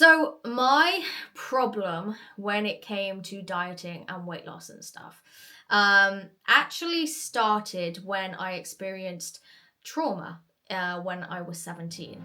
So my problem when it came to dieting and weight loss and stuff actually started when I experienced trauma when I was 17.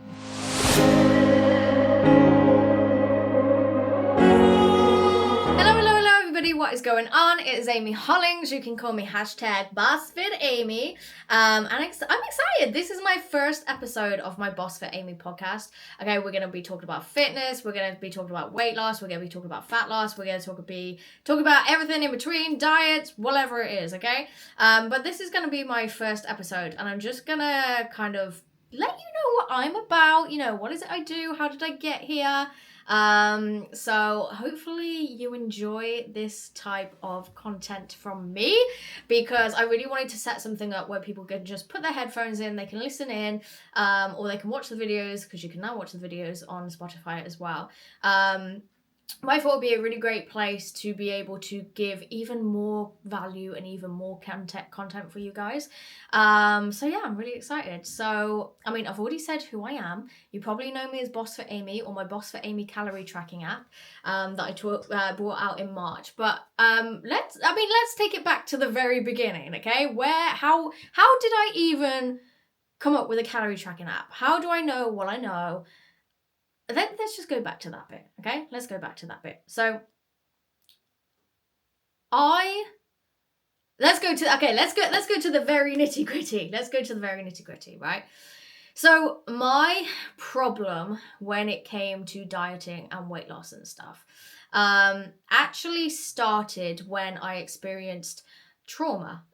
Hello, everybody. What is going on? It is Amy Hollings. You can call me #BossFitAmy. And I'm excited. This is my first episode of my Boss Fit Amy podcast. Okay, we're going to be talking about fitness. We're going to be talking about weight loss. We're going to be talking about fat loss. We're going to talk about everything in between, diets, whatever it is, okay? But this is going to be my first episode, and I'm just going to kind of let you know what I'm about. You know, what is it I do? How did I get here? So hopefully you enjoy this type of content from me, because I really wanted to set something up where people can just put their headphones in, they can listen in, or they can watch the videos, because you can now watch the videos on Spotify as well. I thought it would be a really great place to be able to give even more value and even more content for you guys. So yeah, I'm really excited. So, I mean, I've already said who I am. You probably know me as Boss for Amy, or my Boss for Amy calorie tracking app that I brought out in March. But let's take it back to the very beginning, okay? How did I even come up with a calorie tracking app? How do I know what I know? Let's just go back to that bit, okay? Let's go back to that bit. So, let's go to the very nitty gritty. Let's go to the very nitty gritty, right? So, my problem when it came to dieting and weight loss and stuff actually started when I experienced trauma.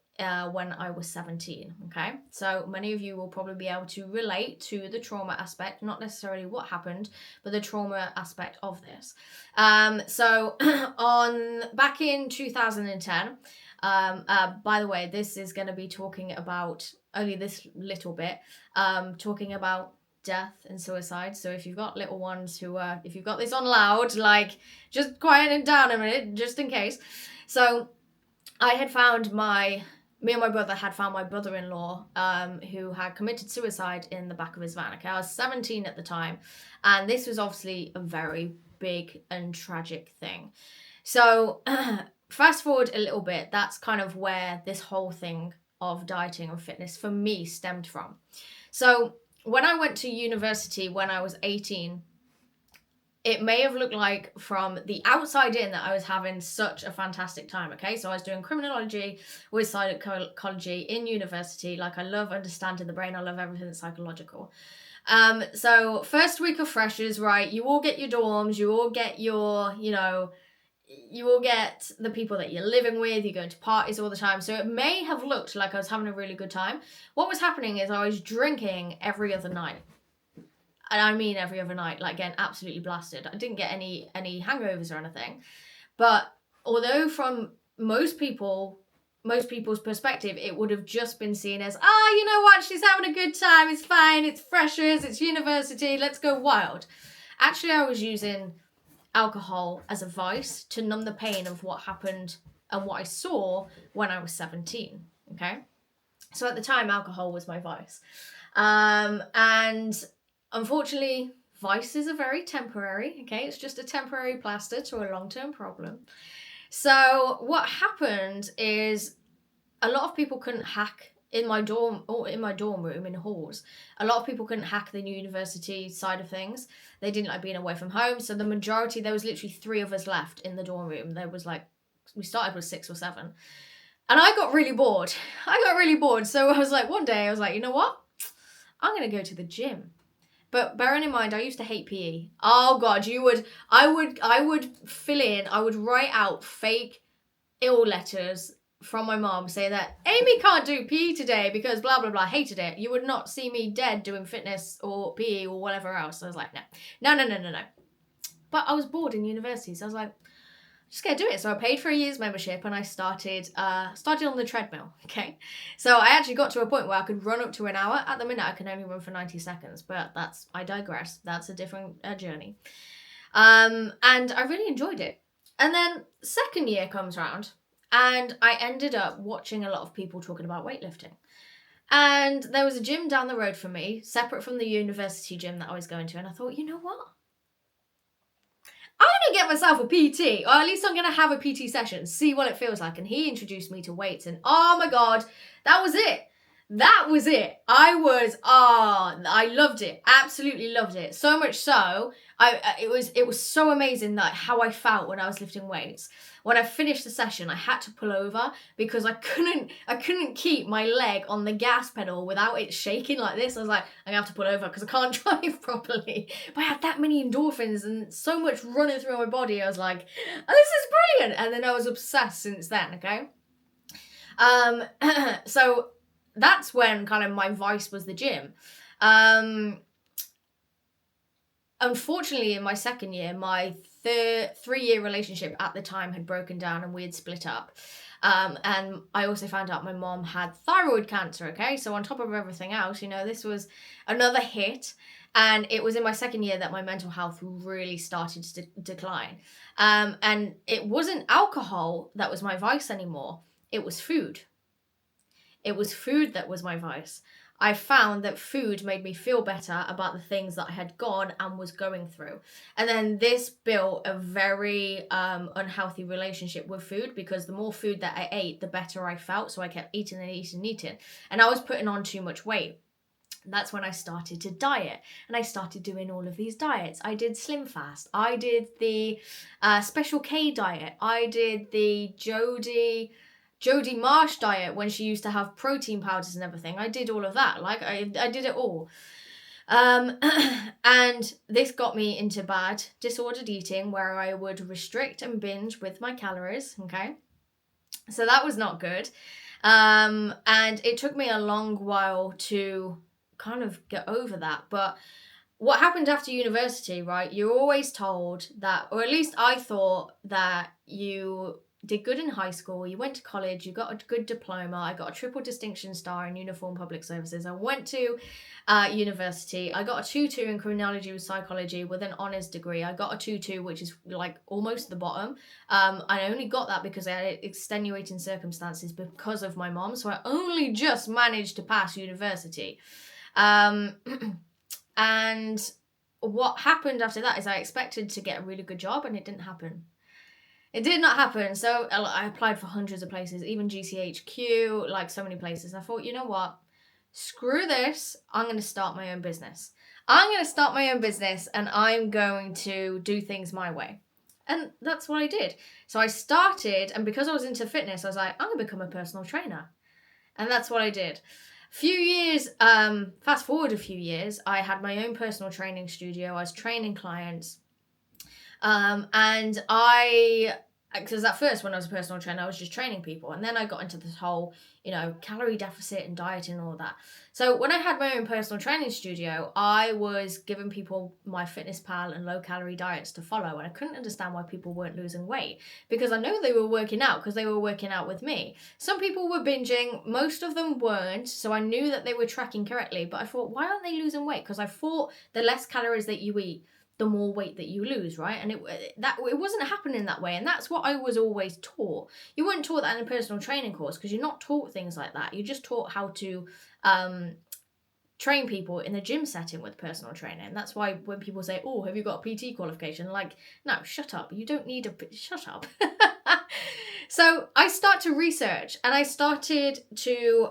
When I was 17, okay? So many of you will probably be able to relate to the trauma aspect, not necessarily what happened, but the trauma aspect of this. So back in 2010, by the way, this is going to be talking about only this little bit, talking about death and suicide. So if you've got little ones if you've got this on loud, like, just quiet it down a minute, just in case. So me and my brother had found my brother-in-law who had committed suicide in the back of his van. Okay, I was 17 at the time, and this was obviously a very big and tragic thing. So fast forward a little bit, that's kind of where this whole thing of dieting and fitness for me stemmed from. So when I went to university when I was 18, it may have looked like from the outside in that I was having such a fantastic time, okay? So I was doing criminology with psychology in university. Like, I love understanding the brain. I love everything that's psychological. So first week of freshers, right? You all get your dorms. You all get you all get the people that you're living with. You're going to parties all the time. So it may have looked like I was having a really good time. What was happening is I was drinking every other night. And I mean every other night, like, getting absolutely blasted. I didn't get any hangovers or anything. But although from most people's perspective, it would have just been seen as, you know what, she's having a good time, it's fine, it's freshers, it's university, let's go wild. Actually, I was using alcohol as a vice to numb the pain of what happened and what I saw when I was 17, okay? So at the time, alcohol was my vice. And unfortunately, vices are very temporary, okay? It's just a temporary plaster to a long-term problem. So what happened is a lot of people couldn't hack in my dorm room, in halls. A lot of people couldn't hack the university side of things. They didn't like being away from home. So the majority, there was literally 3 of us left in the dorm room. There was we started with 6 or 7. And I got really bored. So I was like, one day I was like, you know what? I'm going to go to the gym. But bearing in mind, I used to hate PE. Oh God, I would fill in, I would write out fake ill letters from my mom saying that Amy can't do PE today because blah, blah, blah, hated it. You would not see me dead doing fitness or PE or whatever else. I was like, no. But I was bored in university, so I was like, just gonna do it. So I paid for a year's membership and I started on the treadmill, okay? So I actually got to a point where I could run up to an hour. At the minute, I can only run for 90 seconds, but I digress. That's a different journey. And I really enjoyed it. And then second year comes around and I ended up watching a lot of people talking about weightlifting. And there was a gym down the road from me, separate from the university gym that I was going to, and I thought, you know what? to get myself a PT, or at least I'm going to have a PT session, see what it feels like. And he introduced me to weights, and oh my God, that was it. That was it. I loved it. Absolutely loved it. So much so, it was so amazing that how I felt when I was lifting weights. When I finished the session, I had to pull over because I couldn't keep my leg on the gas pedal without it shaking like this. I was like, I'm gonna have to pull over because I can't drive properly. But I had that many endorphins and so much running through my body. I was like, oh, this is brilliant. And then I was obsessed since then, okay? So that's when kind of my vice was the gym. Unfortunately, in my second year, my 3-year relationship at the time had broken down and we had split up. And I also found out my mom had thyroid cancer, okay? So on top of everything else, this was another hit. And it was in my second year that my mental health really started to decline. And it wasn't alcohol that was my vice anymore. It was food. It was food that was my vice. I found that food made me feel better about the things that I had gone and was going through. And then this built a very unhealthy relationship with food, because the more food that I ate, the better I felt. So I kept eating and eating and eating. And I was putting on too much weight. That's when I started to diet, and I started doing all of these diets. I did Slim Fast. I did the Special K diet. I did the Jodie Marsh diet when she used to have protein powders and everything. I did all of that. Like I did it all. And this got me into bad disordered eating, where I would restrict and binge with my calories. Okay. So that was not good. And it took me a long while to kind of get over that. But what happened after university, right? You're always told that, or at least I thought that you did good in high school, you went to college, you got a good diploma. I got a triple distinction star in uniform public services. I went to university. I got a 2-2 in criminology with psychology with an honours degree. I got a 2-2, which is like almost the bottom. I only got that because I had extenuating circumstances because of my mom. So I only just managed to pass university. And what happened after that is I expected to get a really good job, and it didn't happen. It did not happen. So I applied for hundreds of places, even GCHQ, like so many places. I thought, you know what? Screw this. I'm going to start my own business. I'm going to start my own business, and I'm going to do things my way. And that's what I did. So I started, and because I was into fitness, I was like, I'm going to become a personal trainer. And that's what I did. Fast forward a few years, I had my own personal training studio. I was training clients. And because at first when I was a personal trainer, I was just training people. And then I got into this whole, calorie deficit and dieting and all that. So when I had my own personal training studio, I was giving people my MyFitnessPal and low calorie diets to follow. And I couldn't understand why people weren't losing weight, because I know they were working out because they were working out with me. Some people were binging, most of them weren't. So I knew that they were tracking correctly, but I thought, why aren't they losing weight? Because I thought the less calories that you eat, the more weight that you lose, right? And it wasn't happening that way. And that's what I was always taught. You weren't taught that in a personal training course, because you're not taught things like that. You're just taught how to train people in a gym setting with personal training. And that's why when people say, oh, have you got a PT qualification? Like, no, shut up. You don't need shut up. So I start to research, and I started to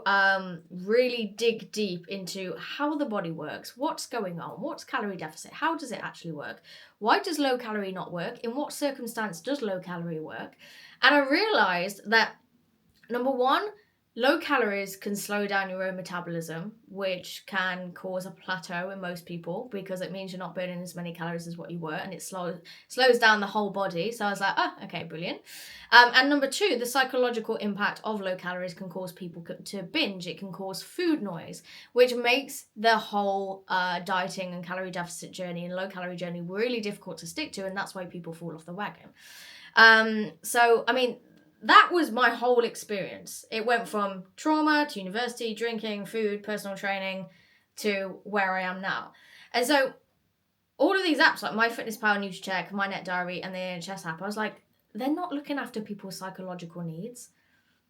really dig deep into how the body works, what's going on, what's calorie deficit, how does it actually work, why does low calorie not work, in what circumstance does low calorie work. And I realized that, number one, low calories can slow down your own metabolism, which can cause a plateau in most people, because it means you're not burning as many calories as what you were, and it slows down the whole body. So I was like, oh, okay, brilliant. And number two, the psychological impact of low calories can cause people to binge. It can cause food noise, which makes the whole dieting and calorie deficit journey and low calorie journey really difficult to stick to, and that's why people fall off the wagon. So, I mean, that was my whole experience. It went from trauma to university, drinking, food, personal training, to where I am now. And so all of these apps, like MyFitnessPal, NutriCheck, My Net Diary, and the NHS app, I was like, they're not looking after people's psychological needs.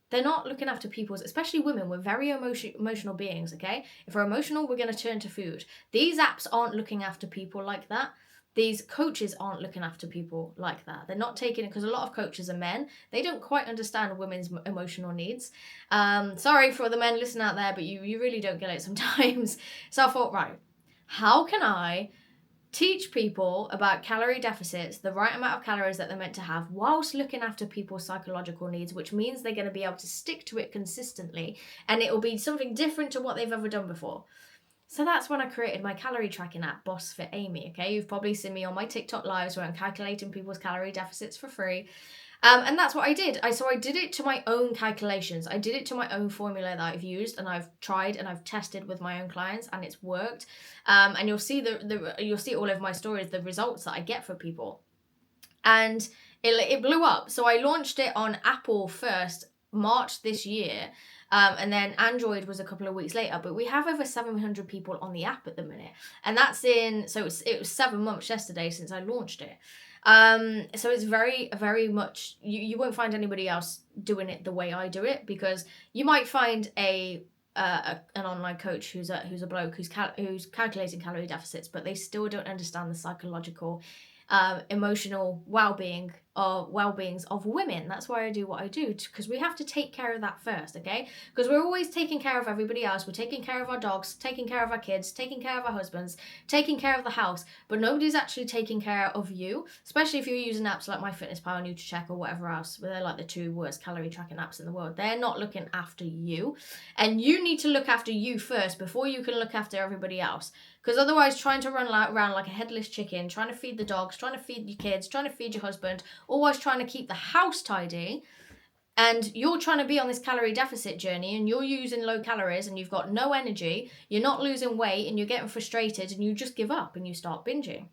They're not looking after people's, especially women. We're very emotional beings, okay? If we're emotional, we're going to turn to food. These apps aren't looking after people like that. these coaches aren't looking after people like that. They're not taking it, because a lot of coaches are men. They don't quite understand women's emotional needs. Sorry for the men listening out there, but you really don't get it sometimes. So I thought, right, how can I teach people about calorie deficits, the right amount of calories that they're meant to have, whilst looking after people's psychological needs, which means they're going to be able to stick to it consistently, and it will be something different to what they've ever done before. So that's when I created my calorie tracking app, Boss Fit Amy. Okay, you've probably seen me on my TikTok lives where I'm calculating people's calorie deficits for free. And that's what I did. I did it to my own calculations. I did it to my own formula that I've used and I've tried and I've tested with my own clients, and it's worked. And you'll see you'll see all over my stories the results that I get for people. And it blew up. So I launched it on Apple first, March this year. And then Android was a couple of weeks later, but we have over 700 people on the app at the minute, and that's it was 7 months yesterday since I launched it. So it's very, very much, you won't find anybody else doing it the way I do it, because you might find an online coach who's a bloke who's calculating calorie deficits, but they still don't understand the psychological, emotional well-beings of women. That's why I do what I do, because we have to take care of that first, okay? Because we're always taking care of everybody else. We're taking care of our dogs, taking care of our kids, taking care of our husbands, taking care of the house, but nobody's actually taking care of you, especially if you're using apps like MyFitnessPal, NutriCheck, or whatever else, where they're like the 2 worst calorie tracking apps in the world. They're not looking after you, and you need to look after you first before you can look after everybody else. Because otherwise, trying to run around like a headless chicken, trying to feed the dogs, trying to feed your kids, trying to feed your husband, always trying to keep the house tidy, and you're trying to be on this calorie deficit journey, and you're using low calories, and you've got no energy, you're not losing weight, and you're getting frustrated, and you just give up and you start binging.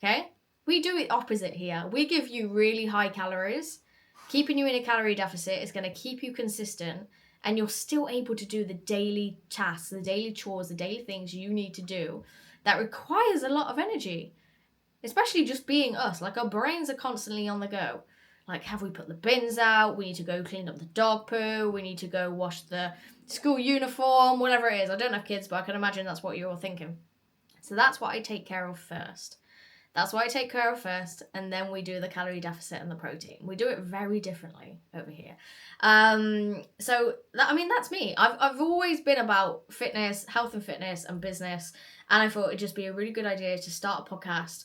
Okay? We do it opposite here. We give you really high calories. Keeping you in a calorie deficit is going to keep you consistent, and you're still able to do the daily tasks, the daily chores, the daily things you need to do that requires a lot of energy. Especially just being us. Like, our brains are constantly on the go. Like, have we put the bins out? We need to go clean up the dog poo. We need to go wash the school uniform, whatever it is. I don't have kids, but I can imagine that's what you're all thinking. So that's what I take care of first. And then we do the calorie deficit and the protein. We do it very differently over here. That's me. I've always been about fitness, health and fitness, and business, and I thought it'd just be a really good idea to start a podcast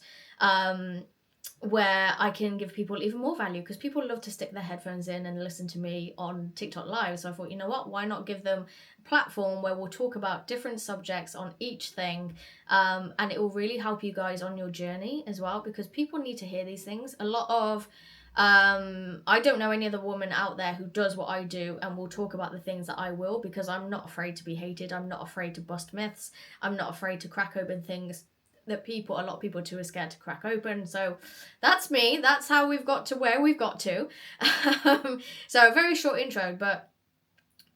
where I can give people even more value, because people love to stick their headphones in and listen to me on TikTok Live. So I thought, you know what, why not give them a platform where we'll talk about different subjects on each thing, and it will really help you guys on your journey as well, because people need to hear these things. A lot of I don't know any other woman out there who does what I do and will talk about the things that I will, because I'm not afraid to be hated. I'm not afraid to bust myths. I'm not afraid to crack open things that a lot of people too are scared to crack open. So that's me. That's how we've got to where we've got to. So a very short intro, but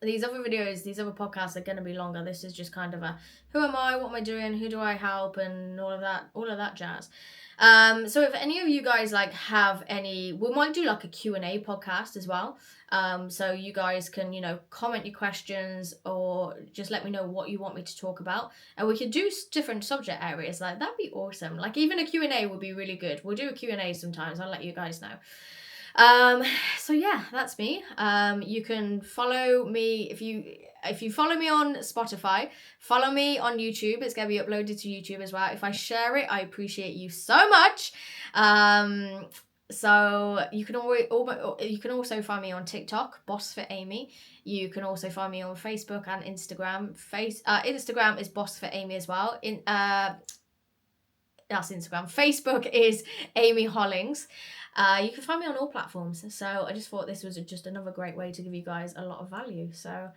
these other videos, these other podcasts are going to be longer. This is just kind of a, who am I, what am I doing, who do I help, and all of that jazz. So if any of you guys have any, we might do like a Q&A podcast as well. So you guys can, comment your questions, or just let me know what you want me to talk about, and we could do different subject areas. That'd be awesome. Even a Q&A would be really good. We'll do a Q&A sometimes. I'll let you guys know. So yeah, that's me. You can follow me if you follow me on Spotify, follow me on YouTube. It's going to be uploaded to YouTube as well. If I share it, I appreciate you so much. So you can also find me on TikTok, Boss Fit Amy. You can also find me on Facebook and Instagram. Instagram is Boss Fit Amy as well. That's Instagram. Facebook is Amy Hollings. You can find me on all platforms. So I just thought this was just another great way to give you guys a lot of value. So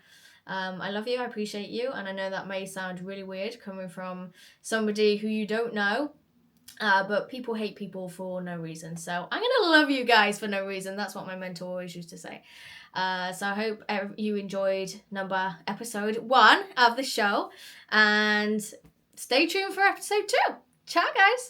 I love you, I appreciate you, and I know that may sound really weird coming from somebody who you don't know, but people hate people for no reason. So I'm gonna love you guys for no reason. That's what my mentor always used to say. So I hope you enjoyed episode 1 of the show, and stay tuned for episode 2. Ciao guys.